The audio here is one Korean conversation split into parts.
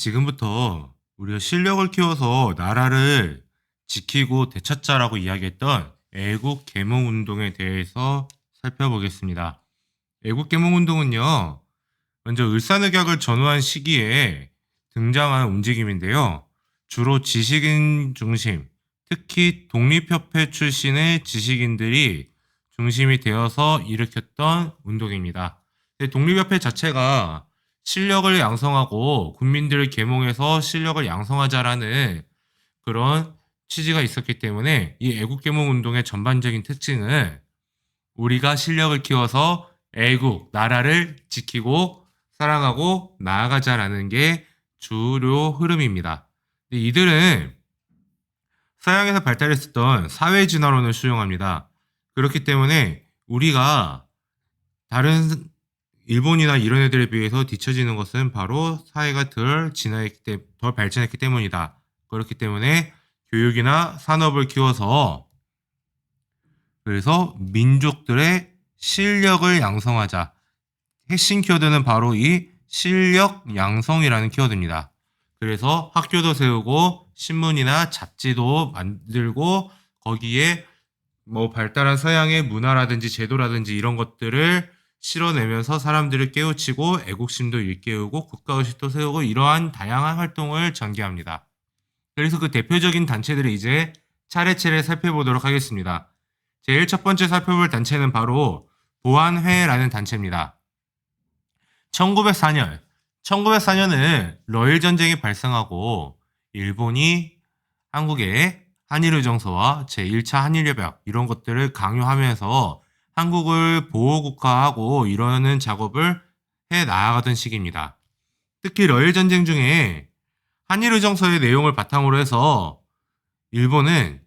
지금부터 우리가 실력을 키워서 나라를 지키고 되찾자라고 이야기했던 애국 계몽 운동에 대해서 살펴보겠습니다. 애국 계몽 운동은요, 먼저 을사늑약을 전후한 시기에 등장한 움직임인데요. 주로 지식인 중심, 특히 독립협회 출신의 지식인들이 중심이 되어서 일으켰던 운동입니다. 독립협회 자체가 실력을 양성하고 국민들을 계몽해서 실력을 양성하자라는 그런 취지가 있었기 때문에 이 애국계몽 운동의 전반적인 특징은 우리가 실력을 키워서 애국, 나라를 지키고 사랑하고 나아가자라는 게 주요 흐름입니다. 이들은 서양에서 발달했었던 사회진화론을 수용합니다. 그렇기 때문에 우리가 다른 일본이나 이런 애들에 비해서 뒤처지는 것은 바로 사회가 덜 발전했기 때문이다. 그렇기 때문에 교육이나 산업을 키워서 그래서 민족들의 실력을 양성하자. 핵심 키워드는 바로 이 실력 양성이라는 키워드입니다. 그래서 학교도 세우고 신문이나 잡지도 만들고 거기에 뭐 발달한 서양의 문화라든지 제도라든지 이런 것들을 실어내면서 사람들을 깨우치고 애국심도 일깨우고 국가의식도 세우고 이러한 다양한 활동을 전개합니다. 그래서 그 대표적인 단체들을 이제 차례차례 살펴보도록 하겠습니다. 제일 첫 번째 살펴볼 단체는 바로 보안회라는 단체입니다. 1904년은 러일 전쟁이 발생하고 일본이 한국에 한일의정서와 제1차 한일협약 이런 것들을 강요하면서 한국을 보호국가하고 이러는 작업을 해 나아가던 시기입니다. 특히 러일 전쟁 중에 한일의정서의 내용을 바탕으로 해서 일본은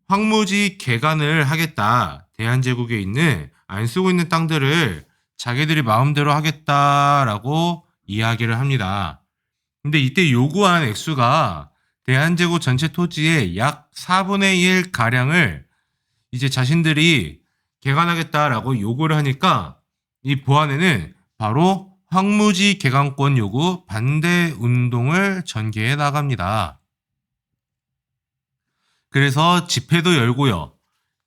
황무지 개간을 하겠다. 대한제국에 있는 안 쓰고 있는 땅들을 자기들이 마음대로 하겠다라고 이야기를 합니다. 근데 이때 요구한 액수가 대한제국 전체 토지의 약 4분의 1 가량을 이제 자신들이 개간하겠다라고 요구를 하니까 이 보안회는 바로 황무지 개간권 요구 반대 운동을 전개해 나갑니다. 그래서 집회도 열고요.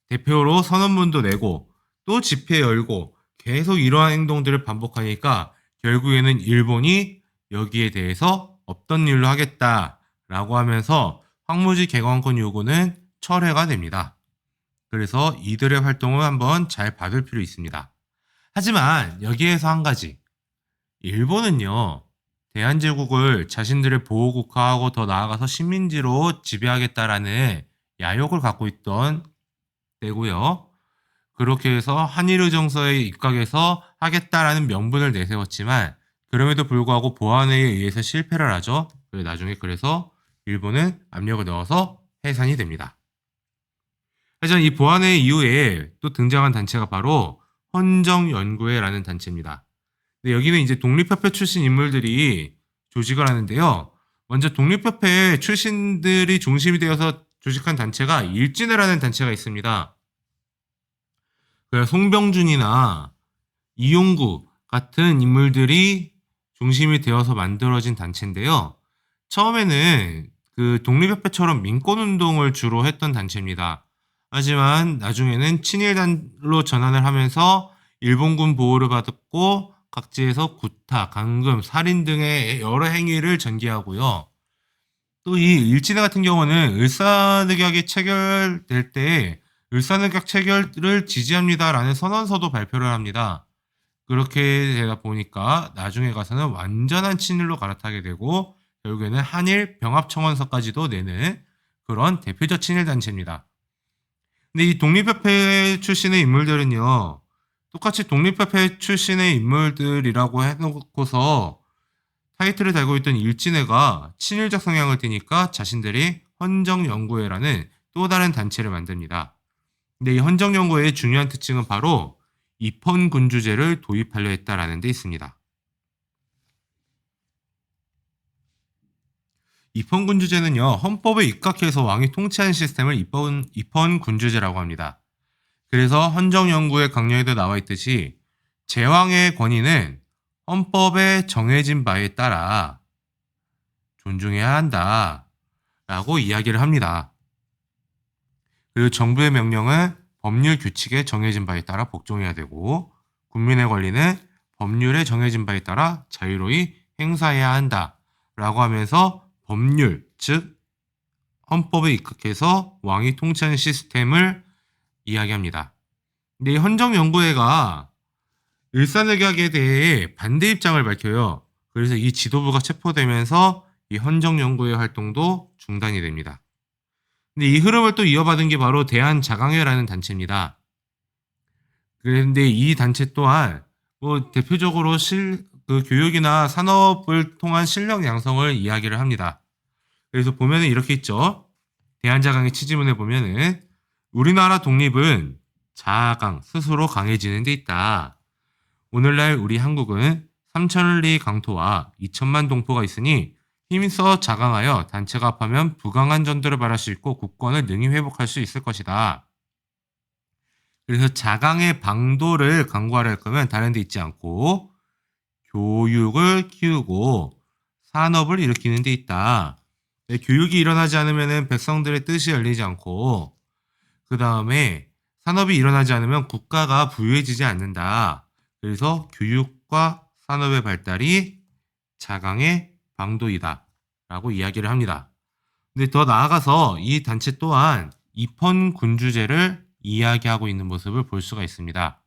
대표로 선언문도 내고 또 집회 열고 계속 이러한 행동들을 반복하니까 결국에는 일본이 여기에 대해서 없던 일로 하겠다라고 하면서 황무지 개간권 요구는 철회가 됩니다. 그래서 이들의 활동을 한번 잘 봐둘 필요 있습니다. 하지만 여기에서 한 가지. 일본은요, 대한제국을 자신들의 보호국가하고 더 나아가서 식민지로 지배하겠다라는 야욕을 갖고 있던 때고요. 그렇게 해서 한일의정서에 입각해서 하겠다라는 명분을 내세웠지만 그럼에도 불구하고 보안회의에 의해서 실패를 하죠. 나중에 그래서 일본은 압력을 넣어서 해산이 됩니다. 하지만 이 보안회의 이후에 또 등장한 단체가 바로 헌정연구회라는 단체입니다. 여기는 이제 독립협회 출신 인물들이 조직을 하는데요. 먼저 독립협회 출신들이 중심이 되어서 조직한 단체가 일진회라는 단체가 있습니다. 송병준이나 이용구 같은 인물들이 중심이 되어서 만들어진 단체인데요. 처음에는 그 독립협회처럼 민권운동을 주로 했던 단체입니다. 하지만 나중에는 친일단로 전환을 하면서 일본군 보호를 받았고 각지에서 구타, 감금, 살인 등의 여러 행위를 전개하고요. 또 이 일진회 같은 경우는 을사늑약이 체결될 때 을사늑약 체결을 지지합니다라는 선언서도 발표를 합니다. 그렇게 되다 보니까 나중에 가서는 완전한 친일로 갈아타게 되고 결국에는 한일 병합청원서까지도 내는 그런 대표적 친일 단체입니다. 근데 이 독립협회 출신의 인물들은요, 똑같이 독립협회 출신의 인물들이라고 해놓고서 타이틀을 달고 있던 일진회가 친일적 성향을 띠니까 자신들이 헌정연구회라는 또 다른 단체를 만듭니다. 근데 이 헌정연구회의 중요한 특징은 바로 입헌군주제를 도입하려 했다라는 데 있습니다. 입헌군주제는요, 헌법에 입각해서 왕이 통치하는 시스템을 입헌군주제라고 합니다. 그래서 헌정연구회 강령에도 나와 있듯이 제왕의 권위는 헌법에 정해진 바에 따라 존중해야 한다라고 이야기를 합니다. 그리고 정부의 명령은 법률 규칙에 정해진 바에 따라 복종해야 되고 국민의 권리는 법률에 정해진 바에 따라 자유로이 행사해야 한다라고 하면서 법률, 즉 헌법에 입각해서 왕이 통치하는 시스템을 이야기합니다. 근데 이 헌정연구회가 일산의학에 대해 반대 입장을 밝혀요. 그래서 이 지도부가 체포되면서 이 헌정연구회 활동도 중단이 됩니다. 근데 이 흐름을 또 이어받은 게 바로 대한자강회라는 단체입니다. 그런데 이 단체 또한 뭐 대표적으로 교육이나 산업을 통한 실력 양성을 이야기를 합니다. 그래서 보면은 이렇게 있죠. 대한자강회 취지문에 보면은 우리나라 독립은 자아강 스스로 강해지는 데 있다. 오늘날 우리 한국은 3천리 강토와 2천만 동포가 있으니 힘써 자강하여 단체가 합하면 부강한 전도를 발할 수 있고 국권을 능히 회복할 수 있을 것이다. 그래서 자강의 방도를 강구하려 할 거면 다른 데 있지 않고 교육을 키우고 산업을 일으키는 데 있다. 교육이 일어나지 않으면 백성들의 뜻이 열리지 않고 그 다음에 산업이 일어나지 않으면 국가가 부유해지지 않는다. 그래서 교육과 산업의 발달이 자강의 방도이다 라고 이야기를 합니다. 근데 더 나아가서 이 단체 또한 입헌군주제를 이야기하고 있는 모습을 볼 수가 있습니다.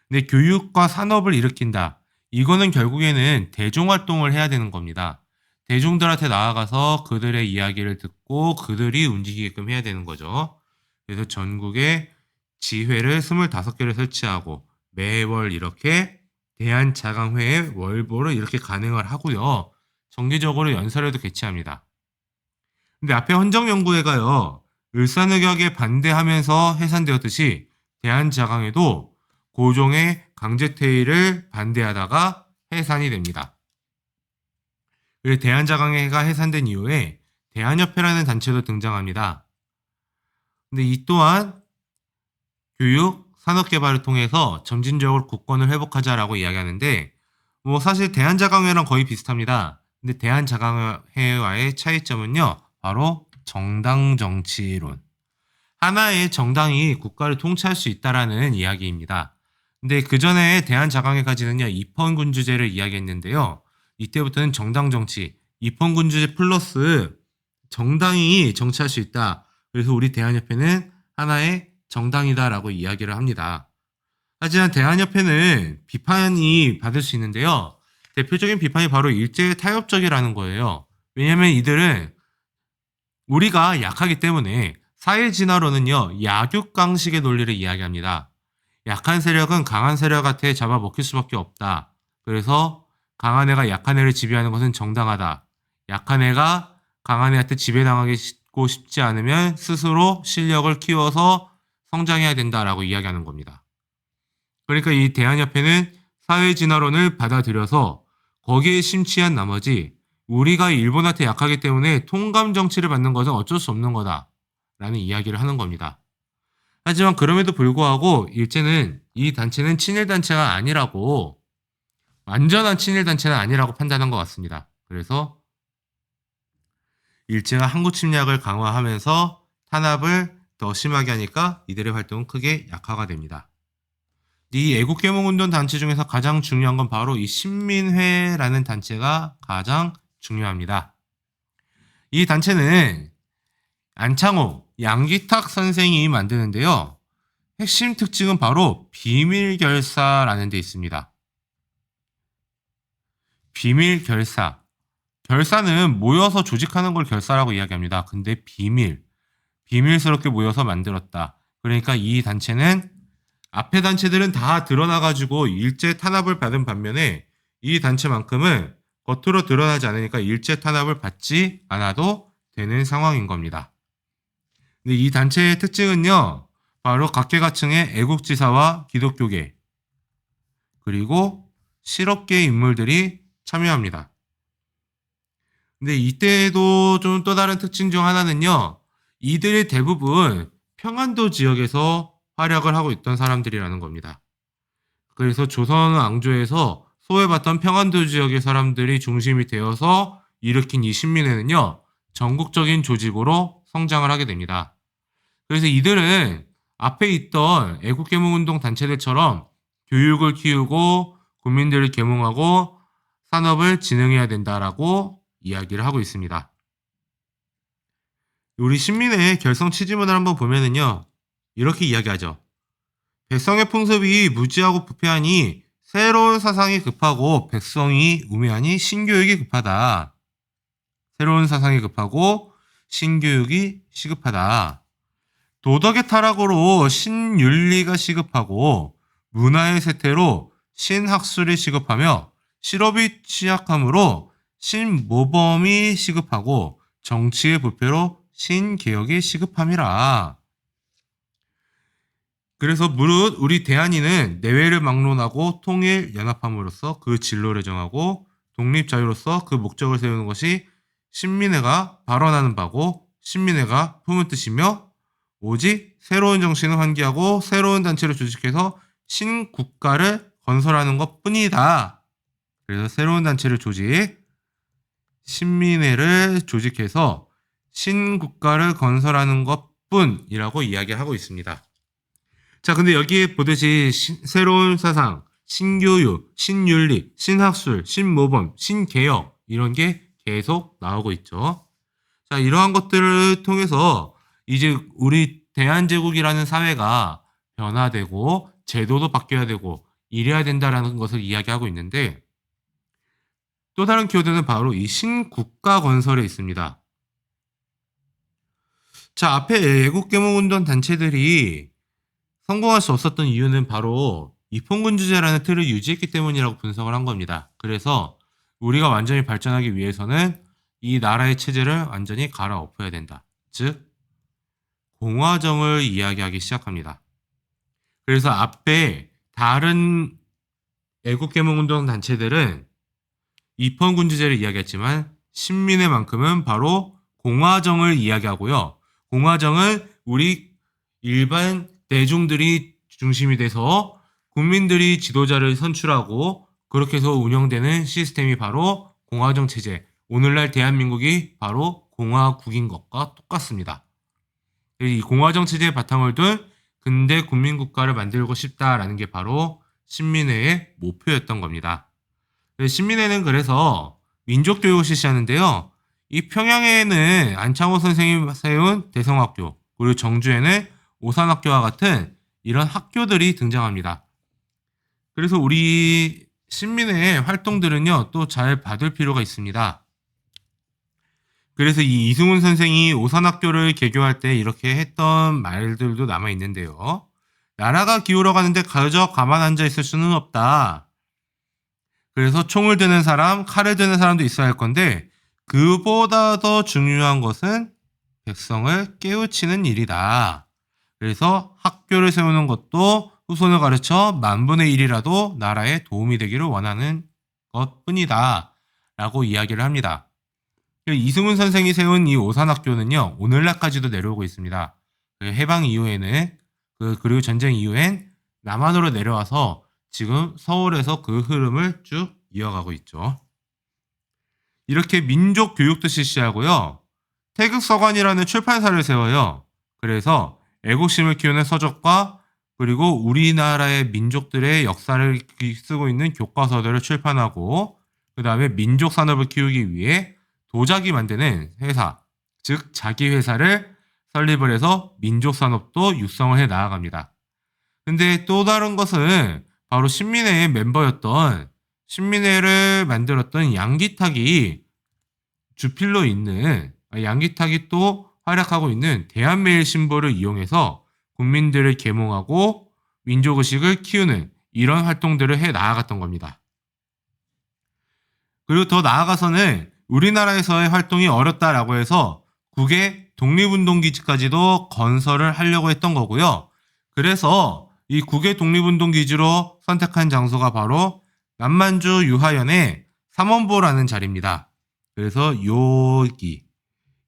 근데 교육과 산업을 일으킨다. 이거는 결국에는 대종활동을 해야 되는 겁니다. 대중들한테 나아가서 그들의 이야기를 듣고 그들이 움직이게끔 해야 되는 거죠. 그래서 전국에 지회를 25개를 설치하고 매월 이렇게 대한자강회의 월보를 이렇게 간행을 하고요. 정기적으로 연설회도 개최합니다. 근데 앞에 헌정연구회가요. 을사늑약에 반대하면서 해산되었듯이 대한자강회도 고종의 강제퇴위를 반대하다가 해산이 됩니다. 그리고 대한자강회가 해산된 이후에 대한협회라는 단체도 등장합니다. 근데 이 또한 교육, 산업개발을 통해서 점진적으로 국권을 회복하자라고 이야기하는데 뭐 사실 대한자강회랑 거의 비슷합니다. 근데 대한자강회와의 차이점은요. 바로 정당정치론. 하나의 정당이 국가를 통치할 수 있다라는 이야기입니다. 근데 그 전에 대한자강회까지는요. 입헌군주제를 이야기했는데요. 이때부터는 정당정치, 입헌군주제 플러스 정당이 정치할 수 있다. 그래서 우리 대한협회는 하나의 정당이다라고 이야기를 합니다. 하지만 대한협회는 비판이 받을 수 있는데요. 대표적인 비판이 바로 일제 타협적이라는 거예요. 왜냐하면 이들은 우리가 약하기 때문에 사회 진화론은요. 약육강식의 논리를 이야기합니다. 약한 세력은 강한 세력한테 잡아먹힐 수밖에 없다. 그래서 강한 애가 약한 애를 지배하는 것은 정당하다. 약한 애가 강한 애한테 지배당하고 싶지 않으면 스스로 실력을 키워서 성장해야 된다라고 이야기하는 겁니다. 그러니까 이 대한협회는 사회진화론을 받아들여서 거기에 심취한 나머지 우리가 일본한테 약하기 때문에 통감 정치를 받는 것은 어쩔 수 없는 거다 라는 이야기를 하는 겁니다. 하지만 그럼에도 불구하고 일제는 이 단체는 친일단체가 아니라고 완전한 친일단체는 아니라고 판단한 것 같습니다. 그래서 일제가 한국 침략을 강화하면서 탄압을 더 심하게 하니까 이들의 활동은 크게 약화가 됩니다. 이 애국개몽운동 단체 중에서 가장 중요한 건 바로 이 신민회라는 단체가 가장 중요합니다. 이 단체는 안창호, 양기탁 선생이 만드는데요. 핵심 특징은 바로 비밀결사라는 데 있습니다. 비밀결사. 결사는 모여서 조직하는 걸 결사라고 이야기합니다. 근데 비밀스럽게 모여서 만들었다. 그러니까 이 단체는 앞에 단체들은 다 드러나가지고 일제 탄압을 받은 반면에 이 단체만큼은 겉으로 드러나지 않으니까 일제 탄압을 받지 않아도 되는 상황인 겁니다. 근데 이 단체의 특징은요. 바로 각계각층의 애국지사와 기독교계 그리고 실업계의 인물들이 참여합니다. 근데 이때도 좀 또 다른 특징 중 하나는요. 이들이 대부분 평안도 지역에서 활약을 하고 있던 사람들이라는 겁니다. 그래서 조선 왕조에서 소외받던 평안도 지역의 사람들이 중심이 되어서 일으킨 이 신민회는요, 전국적인 조직으로 성장을 하게 됩니다. 그래서 이들은 앞에 있던 애국계몽운동 단체들처럼 교육을 키우고 국민들을 계몽하고 산업을 진흥해야 된다라고 이야기를 하고 있습니다. 우리 신민의 결성 취지문을 한번 보면은요, 이렇게 이야기하죠. 백성의 풍습이 무지하고 부패하니 새로운 사상이 급하고 백성이 우매하니 신교육이 급하다. 새로운 사상이 급하고 신교육이 시급하다. 도덕의 타락으로 신윤리가 시급하고 문화의 쇠퇴로 신학술이 시급하며 실업이 취약함으로 신모범이 시급하고 정치의 부패로 신개혁이 시급함이라. 그래서 무릇 우리 대한인은 내외를 막론하고 통일 연합함으로써 그 진로를 정하고 독립자유로서 그 목적을 세우는 것이 신민회가 발언하는 바고 신민회가 품은 뜻이며 오직 새로운 정신을 환기하고 새로운 단체를 조직해서 신국가를 건설하는 것 뿐이다. 그래서 새로운 단체를 신민회를 조직해서 신국가를 건설하는 것 뿐이라고 이야기하고 있습니다. 자, 근데 여기에 보듯이 새로운 사상, 신교육, 신윤리, 신학술, 신모범, 신개혁 이런 게 계속 나오고 있죠. 자, 이러한 것들을 통해서 이제 우리 대한제국이라는 사회가 변화되고 제도도 바뀌어야 되고 이래야 된다라는 것을 이야기하고 있는데 또 다른 키워드는 바로 이 신국가 건설에 있습니다. 자, 앞에 애국계몽운동 단체들이 성공할 수 없었던 이유는 바로 입헌군주제라는 틀을 유지했기 때문이라고 분석을 한 겁니다. 그래서 우리가 완전히 발전하기 위해서는 이 나라의 체제를 완전히 갈아엎어야 된다. 즉 공화정을 이야기하기 시작합니다. 그래서 앞에 다른 애국계몽운동 단체들은 입헌군주제를 이야기했지만 신민회만큼은 바로 공화정을 이야기하고요. 공화정은 우리 일반 대중들이 중심이 돼서 국민들이 지도자를 선출하고 그렇게 해서 운영되는 시스템이 바로 공화정 체제. 오늘날 대한민국이 바로 공화국인 것과 똑같습니다. 이 공화정 체제의 바탕을 둔 근대 국민국가를 만들고 싶다라는 게 바로 신민회의 목표였던 겁니다. 신민회는 그래서 민족교육을 실시하는데요. 이 평양에는 안창호 선생님이 세운 대성학교, 그리고 정주에는 오산학교와 같은 이런 학교들이 등장합니다. 그래서 우리 신민회의 활동들은요, 또 잘 받을 필요가 있습니다. 그래서 이 이승훈 선생이 오산학교를 개교할 때 이렇게 했던 말들도 남아 있는데요. 나라가 기울어 가는데 그저 가만 앉아 있을 수는 없다. 그래서 총을 드는 사람, 칼을 드는 사람도 있어야 할 건데 그보다 더 중요한 것은 백성을 깨우치는 일이다. 그래서 학교를 세우는 것도 후손을 가르쳐 만분의 1이라도 나라에 도움이 되기를 원하는 것뿐이다. 라고 이야기를 합니다. 이승훈 선생이 세운 이 오산학교는요, 오늘날까지도 내려오고 있습니다. 해방 이후에는, 그리고 전쟁 이후엔 남한으로 내려와서 지금 서울에서 그 흐름을 쭉 이어가고 있죠. 이렇게 민족 교육도 실시하고요. 태극서관이라는 출판사를 세워요. 그래서 애국심을 키우는 서적과 그리고 우리나라의 민족들의 역사를 쓰고 있는 교과서들을 출판하고 그 다음에 민족 산업을 키우기 위해 도자기 만드는 회사, 즉 자기 회사를 설립을 해서 민족 산업도 육성을 해 나아갑니다. 근데 또 다른 것은 바로 신민회의 멤버였던 신민회를 만들었던 양기탁이 주필로 있는 양기탁이 또 활약하고 있는 대한매일신보를 이용해서 국민들을 계몽하고 민족의식을 키우는 이런 활동들을 해 나아갔던 겁니다. 그리고 더 나아가서는 우리나라에서의 활동이 어렵다라고 해서 국외 독립운동기지까지도 건설을 하려고 했던 거고요. 그래서 이 국외 독립운동기지로 선택한 장소가 바로 남만주 유하연의 삼원보라는 자리입니다. 그래서 여기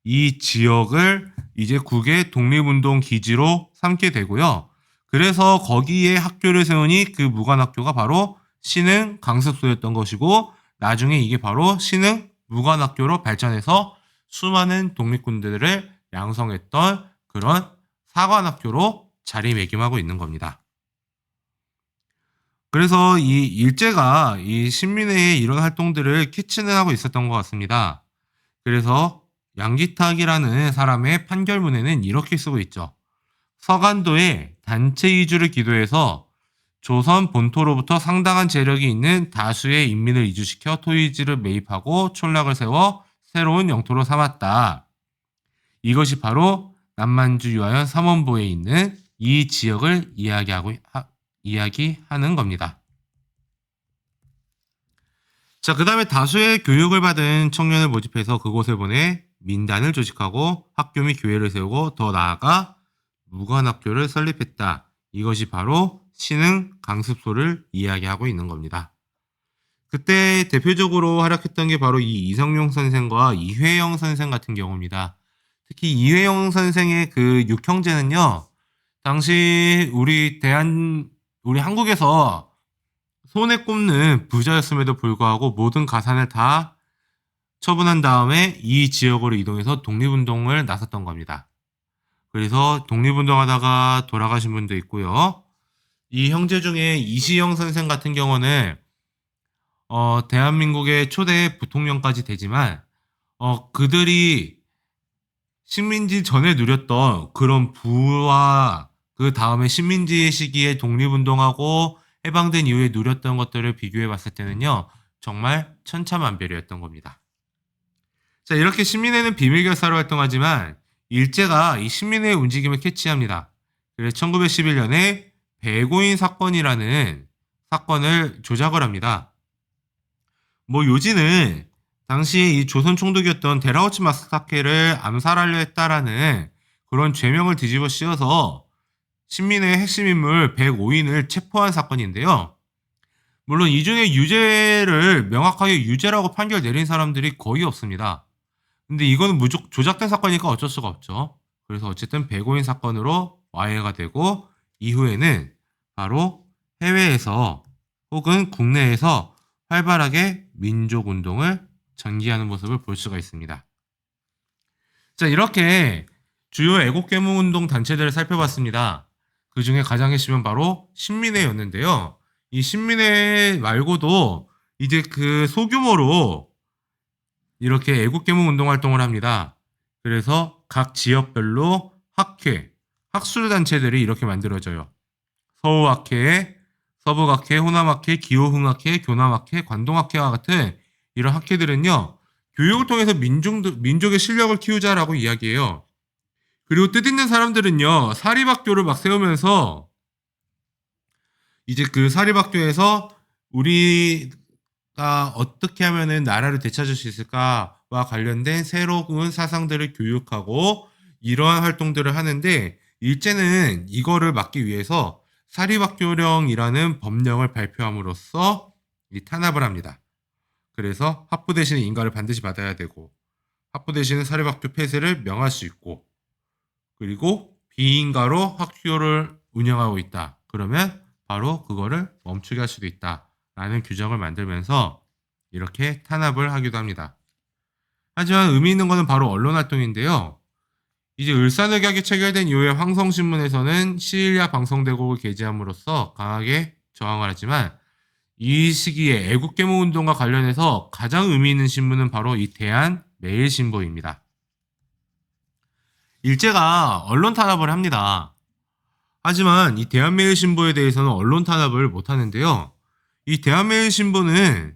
이 지역을 이제 국외 독립운동기지로 삼게 되고요. 그래서 거기에 학교를 세우니 그 무관학교가 바로 신흥 강습소였던 것이고 나중에 이게 바로 신흥 무관학교로 발전해서 수많은 독립군들을 양성했던 그런 사관학교로 자리매김하고 있는 겁니다. 그래서 이 일제가 이 신민회의 이런 활동들을 캐치는 하고 있었던 것 같습니다. 그래서 양기탁이라는 사람의 판결문에는 이렇게 쓰고 있죠. 서간도에 단체 이주를 기도해서 조선 본토로부터 상당한 재력이 있는 다수의 인민을 이주시켜 토지를 매입하고 촌락을 세워 새로운 영토로 삼았다. 이것이 바로 남만주 유아현 삼원보에 있는 이 지역을 이야기하는 겁니다. 자, 그 다음에 다수의 교육을 받은 청년을 모집해서 그곳에 보내 민단을 조직하고 학교 및 교회를 세우고 더 나아가 무관학교를 설립했다. 이것이 바로 신흥 강습소를 이야기하고 있는 겁니다. 그때 대표적으로 활약했던 게 바로 이 이성용 선생과 이회영 선생 같은 경우입니다. 특히 이회영 선생의 그 육형제는요, 당시 우리 한국에서 손에 꼽는 부자였음에도 불구하고 모든 가산을 다 처분한 다음에 이 지역으로 이동해서 독립운동을 나섰던 겁니다. 그래서 독립운동하다가 돌아가신 분도 있고요. 이 형제 중에 이시영 선생 같은 경우는 대한민국의 초대 부통령까지 되지만 그들이 식민지 전에 누렸던 그런 부와 그 다음에 식민지 시기에 독립운동하고 해방된 이후에 누렸던 것들을 비교해 봤을 때는요, 정말 천차만별이었던 겁니다. 자, 이렇게 신민회는 비밀결사로 활동하지만 일제가 이 신민회의 움직임을 캐치합니다. 그래서 1911년에 배고인 사건이라는 사건을 조작을 합니다. 요지는 당시에 이 조선 총독이었던 데라우치 마사케를 암살하려 했다라는 그런 죄명을 뒤집어 씌워서 신민회의 핵심 인물 105인을 체포한 사건인데요. 물론 이 중에 유죄를 명확하게 유죄라고 판결 내린 사람들이 거의 없습니다. 근데 이거는 무조건 조작된 사건이니까 어쩔 수가 없죠. 그래서 어쨌든 105인 사건으로 와해가 되고 이후에는 바로 해외에서 혹은 국내에서 활발하게 민족운동을 전개하는 모습을 볼 수가 있습니다. 자, 이렇게 주요 애국개몽운동 단체들을 살펴봤습니다. 그 중에 가장 핵심은 바로 신민회였는데요. 이 신민회 말고도 이제 그 소규모로 이렇게 애국개몽운동 활동을 합니다. 그래서 각 지역별로 학회, 학술단체들이 이렇게 만들어져요. 서우학회, 서북학회, 호남학회, 기호흥학회, 교남학회, 관동학회와 같은 이런 학회들은요, 교육을 통해서 민족의 실력을 키우자라고 이야기해요. 그리고 뜻있는 사람들은요, 사립학교를 막 세우면서 이제 그 사립학교에서 우리가 어떻게 하면은 나라를 되찾을 수 있을까와 관련된 새로운 사상들을 교육하고 이러한 활동들을 하는데, 일제는 이거를 막기 위해서 사립학교령이라는 법령을 발표함으로써 탄압을 합니다. 그래서 학부 대신에 인가를 반드시 받아야 되고, 학부 대신에 사립학교 폐쇄를 명할 수 있고, 그리고 비인가로 학교를 운영하고 있다. 그러면 바로 그거를 멈추게 할 수도 있다. 라는 규정을 만들면서 이렇게 탄압을 하기도 합니다. 하지만 의미 있는 것은 바로 언론 활동인데요. 이제 을사늑약이 체결된 이후에 황성신문에서는 시일야 방송대국을 게재함으로써 강하게 저항을 하지만 이 시기에 애국개몽운동과 관련해서 가장 의미 있는 신문은 바로 이 대한매일신보입니다. 일제가 언론 탄압을 합니다. 하지만 이 대한매일신보에 대해서는 언론 탄압을 못하는데요. 이 대한매일신보는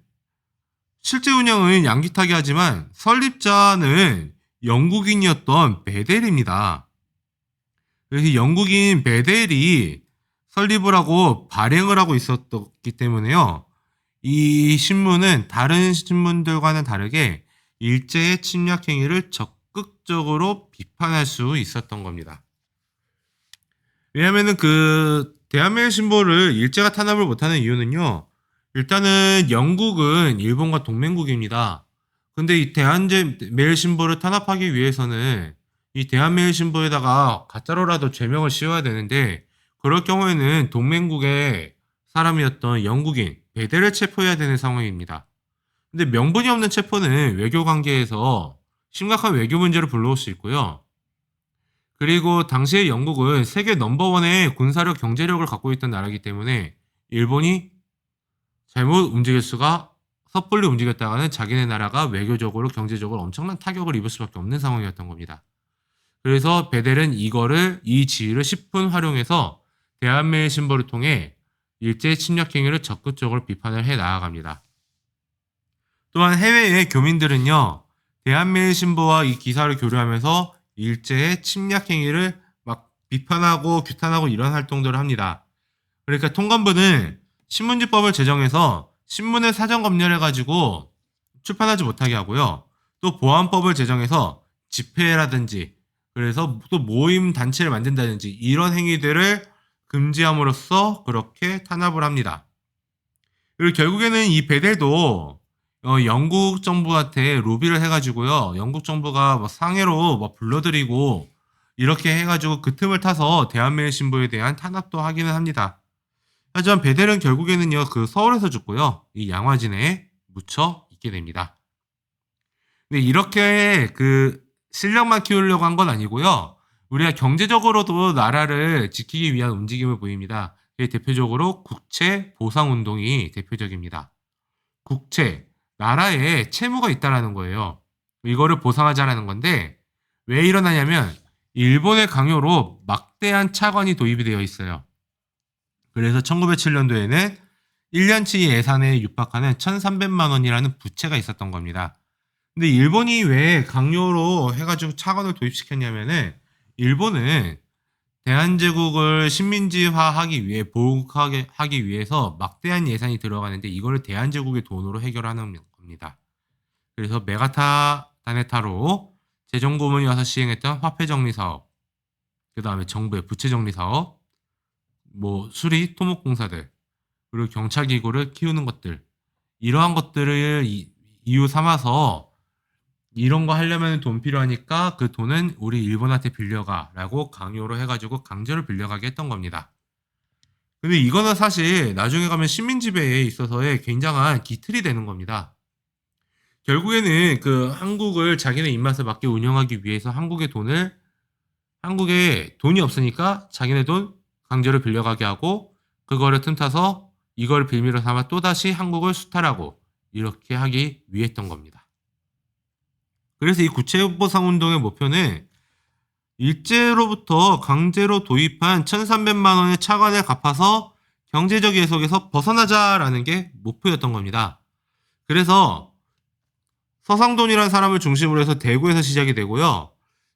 실제 운영은 양기탁이 하지만 설립자는 영국인이었던 베델입니다. 그래서 영국인 베델이 설립을 하고 발행을 하고 있었기 때문에요. 이 신문은 다른 신문들과는 다르게 일제의 침략 행위를 적극적으로 비판할 수 있었던 겁니다. 왜냐면은 그 대한매일신보를 일제가 탄압을 못하는 이유는요. 일단은 영국은 일본과 동맹국입니다. 근데 이 대한매일신보를 탄압하기 위해서는 이 대한매일신보에다가 가짜로라도 죄명을 씌워야 되는데, 그럴 경우에는 동맹국의 사람이었던 영국인 베델을 체포해야 되는 상황입니다. 근데 명분이 없는 체포는 외교 관계에서 심각한 외교 문제를 불러올 수 있고요. 그리고 당시에 영국은 세계 넘버원의 군사력 경제력을 갖고 있던 나라이기 때문에 일본이 잘못 움직일 수가 섣불리 움직였다가는 자기네 나라가 외교적으로 경제적으로 엄청난 타격을 입을 수밖에 없는 상황이었던 겁니다. 그래서 베델은 이 지위를 10분 활용해서 대한매일 신보를 통해 일제 침략 행위를 적극적으로 비판을 해 나아갑니다. 또한 해외의 교민들은요, 대한매일 신보와 이 기사를 교류하면서 일제의 침략 행위를 막 비판하고 규탄하고 이런 활동들을 합니다. 그러니까 통감부는 신문지법을 제정해서 신문을 사전 검열해가지고 출판하지 못하게 하고요. 또 보안법을 제정해서 집회라든지 그래서 또 모임 단체를 만든다든지 이런 행위들을 금지함으로써 그렇게 탄압을 합니다. 그리고 결국에는 이 베델도 영국 정부한테 로비를 해가지고요. 영국 정부가 뭐 상해로 뭐 불러들이고 이렇게 해가지고 그 틈을 타서 대한매일 신보에 대한 탄압도 하기는 합니다. 하지만 베델은 결국에는요, 그 서울에서 죽고요. 이 양화진에 묻혀 있게 됩니다. 근데 이렇게 그 실력만 키우려고 한 건 아니고요. 우리가 경제적으로도 나라를 지키기 위한 움직임을 보입니다. 대표적으로 국채 보상 운동이 대표적입니다. 국채, 나라에 채무가 있다라는 거예요. 이거를 보상하자라는 건데 왜 일어나냐면 일본의 강요로 막대한 차관이 도입이 되어 있어요. 그래서 1907년도에는 1년치 예산에 육박하는 1,300만 원이라는 부채가 있었던 겁니다. 근데 일본이 왜 강요로 해가지고 차관을 도입시켰냐면은 일본은 대한제국을 식민지화하기 위해 보국하기 위해서 막대한 예산이 들어가는데 이거를 대한제국의 돈으로 해결하는 겁니다. 그래서 메가타 다네타로 재정고문이 와서 시행했던 화폐정리 사업, 그 다음에 정부의 부채 정리 사업, 뭐 수리 토목공사들, 그리고 경찰기구를 키우는 것들, 이러한 것들을 이유 삼아서 이런 거 하려면 돈 필요하니까 그 돈은 우리 일본한테 빌려가라고 강요로 해가지고 강제로 빌려가게 했던 겁니다. 근데 이거는 사실 나중에 가면 식민 지배에 있어서의 굉장한 기틀이 되는 겁니다. 결국에는 그 한국을 자기네 입맛에 맞게 운영하기 위해서 한국에 돈이 없으니까 자기네 돈 강제로 빌려가게 하고 그거를 틈타서 이걸 빌미로 삼아 또다시 한국을 수탈하고 이렇게 하기 위했던 겁니다. 그래서 이 구체보상 운동의 목표는 일제로부터 강제로 도입한 1,300만 원의 차관을 갚아서 경제적 예속에서 벗어나자라는 게 목표였던 겁니다. 그래서 서상돈이라는 사람을 중심으로 해서 대구에서 시작이 되고요.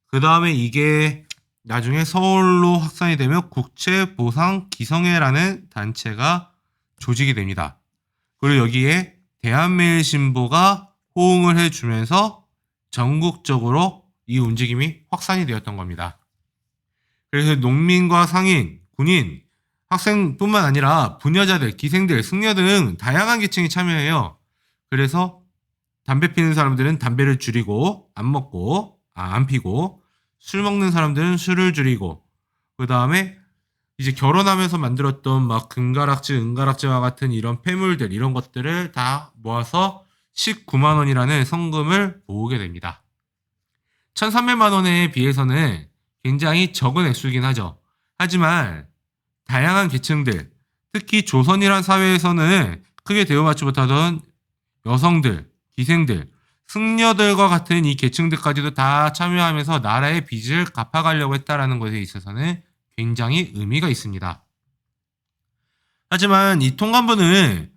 그 다음에 이게 나중에 서울로 확산이 되며 국채보상기성회라는 단체가 조직이 됩니다. 그리고 여기에 대한매일신보가 호응을 해주면서 전국적으로 이 움직임이 확산이 되었던 겁니다. 그래서 농민과 상인, 군인, 학생뿐만 아니라 부녀자들, 기생들, 승려 등 다양한 계층이 참여해요. 그래서 담배 피는 사람들은 담배를 줄이고 안 피고 술 먹는 사람들은 술을 줄이고 그 다음에 이제 결혼하면서 만들었던 막 금가락지, 은가락지와 같은 이런 폐물들 이런 것들을 다 모아서 19만 원이라는 성금을 모으게 됩니다. 1,300만 원에 비해서는 굉장히 적은 액수이긴 하죠. 하지만 다양한 계층들, 특히 조선이란 사회에서는 크게 대우받지 못하던 여성들, 기생들, 승려들과 같은 이 계층들까지도 다 참여하면서 나라의 빚을 갚아가려고 했다라는 것에 있어서는 굉장히 의미가 있습니다. 하지만 이 통감부는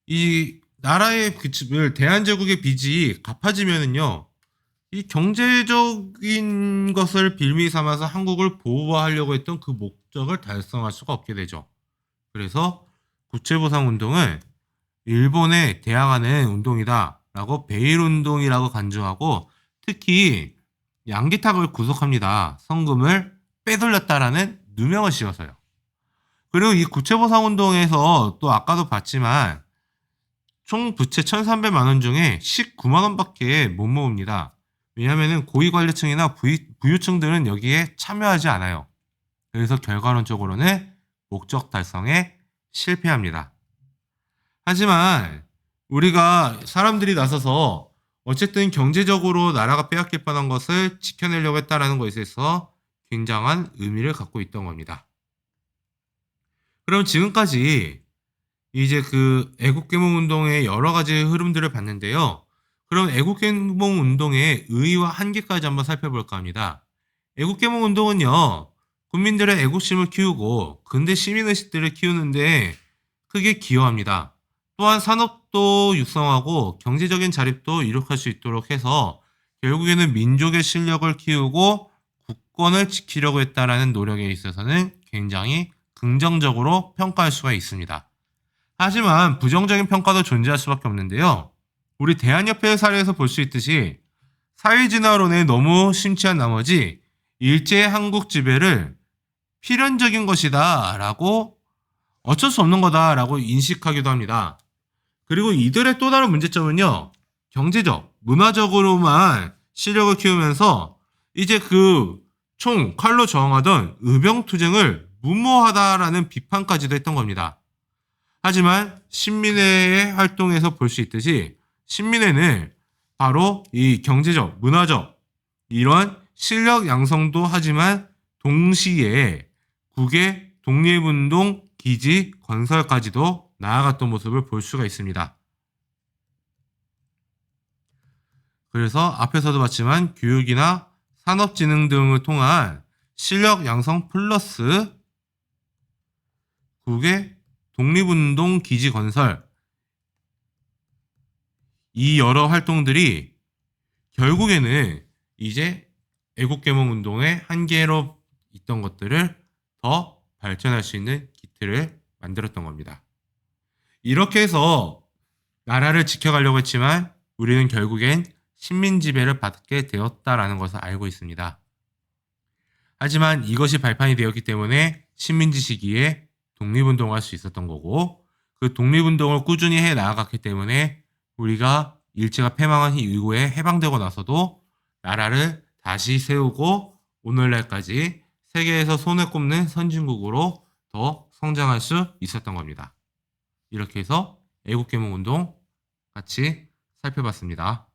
이 나라의 빚을 대한제국의 빚이 갚아지면은요, 이 경제적인 것을 빌미 삼아서 한국을 보호하려고 했던 그 목적을 달성할 수가 없게 되죠. 그래서 구체보상 운동을 일본에 대항하는 운동이다라고 베일운동이라고 간주하고 특히 양기탁을 구속합니다. 성금을 빼돌렸다라는 누명을 씌워서요. 그리고 이 구체보상 운동에서 또 아까도 봤지만 총 부채 1,300만 원 중에 19만 원밖에 못 모읍니다. 왜냐하면 고위관리층이나 부유층들은 여기에 참여하지 않아요. 그래서 결과론적으로는 목적 달성에 실패합니다. 하지만 우리가 사람들이 나서서 어쨌든 경제적으로 나라가 빼앗길 뻔한 것을 지켜내려고 했다라는 것에 있어서 굉장한 의미를 갖고 있던 겁니다. 그럼 지금까지 이제 그 애국개몽 운동의 여러 가지 흐름들을 봤는데요. 그럼 애국개몽 운동의 의의와 한계까지 한번 살펴볼까 합니다. 애국개몽 운동은요, 국민들의 애국심을 키우고 근대 시민의식들을 키우는데 크게 기여합니다. 또한 산업도 육성하고 경제적인 자립도 이룩할 수 있도록 해서 결국에는 민족의 실력을 키우고 국권을 지키려고 했다라는 노력에 있어서는 굉장히 긍정적으로 평가할 수가 있습니다. 하지만 부정적인 평가도 존재할 수밖에 없는데요. 우리 대한협회의 사례에서 볼 수 있듯이 사회진화론에 너무 심취한 나머지 일제 한국 지배를 필연적인 것이다 라고 어쩔 수 없는 거다 라고 인식하기도 합니다. 그리고 이들의 또 다른 문제점은요. 경제적, 문화적으로만 실력을 키우면서 이제 그 총 칼로 저항하던 의병투쟁을 무모하다라는 비판까지도 했던 겁니다. 하지만 신민회의 활동에서 볼 수 있듯이 신민회는 바로 이 경제적, 문화적 이런 실력 양성도 하지만 동시에 국외 독립운동 기지 건설까지도 나아갔던 모습을 볼 수가 있습니다. 그래서 앞에서도 봤지만 교육이나 산업진흥 등을 통한 실력 양성 플러스 국외 독립운동 기지 건설 이 여러 활동들이 결국에는 이제 애국개몽 운동의 한계로 있던 것들을 더 발전할 수 있는 기틀을 만들었던 겁니다. 이렇게 해서 나라를 지켜가려고 했지만 우리는 결국엔 식민 지배를 받게 되었다라는 것을 알고 있습니다. 하지만 이것이 발판이 되었기 때문에 식민지 시기에 독립운동을 할 수 있었던 거고 그 독립운동을 꾸준히 해 나아갔기 때문에 우리가 일제가 패망한 이후에 해방되고 나서도 나라를 다시 세우고 오늘날까지 세계에서 손에 꼽는 선진국으로 더 성장할 수 있었던 겁니다. 이렇게 해서 애국개몽 운동 같이 살펴봤습니다.